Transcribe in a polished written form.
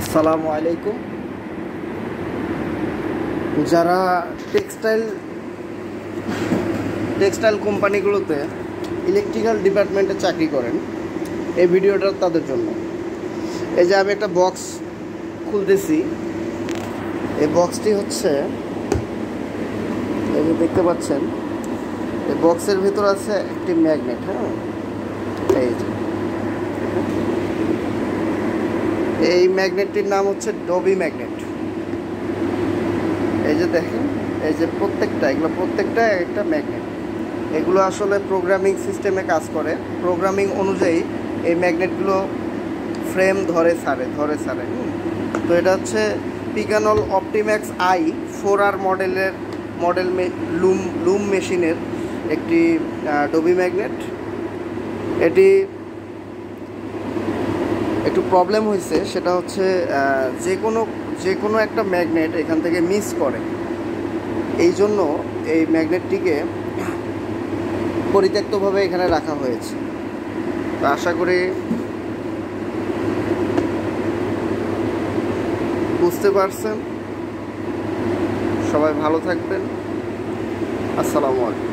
আসসালামু আলাইকুম। যারা টেক্সটাইল কোম্পানিগুলোতে ইলেকট্রিক্যাল ডিপার্টমেন্টে চাকরি করেন, এই ভিডিওটা তাদের জন্য। এই যে আমি একটা বক্স খুলতেছি, এই বক্সটি হচ্ছে, এই যে দেখতে পাচ্ছেন, এই বক্সের ভিতর আছে একটি ম্যাগনেট। হ্যাঁ, এই ম্যাগনেটটির নাম হচ্ছে ডবি ম্যাগনেট। এই যে দেখেন, এই যে এগুলো প্রত্যেকটা একটা ম্যাগনেট। এগুলো আসলে প্রোগ্রামিং সিস্টেমে কাজ করে। প্রোগ্রামিং অনুযায়ী এই ম্যাগনেটগুলো ফ্রেম ধরে ছাড়ে। তো এটা হচ্ছে পিকানল অপটিম্যাক্স i4R মডেল লুম মেশিনের একটি ডবি ম্যাগনেট। এটি একটু প্রবলেম হয়েছে, সেটা হচ্ছে যে কোনো একটা ম্যাগনেট এখান থেকে মিস করে। এই জন্য এই ম্যাগনেটটিকে পরিত্যক্তভাবে এখানে রাখা হয়েছে। তো আশা করি বুঝতে পারছেন। সবাই ভালো থাকবেন। আসসালামু আলাইকুম।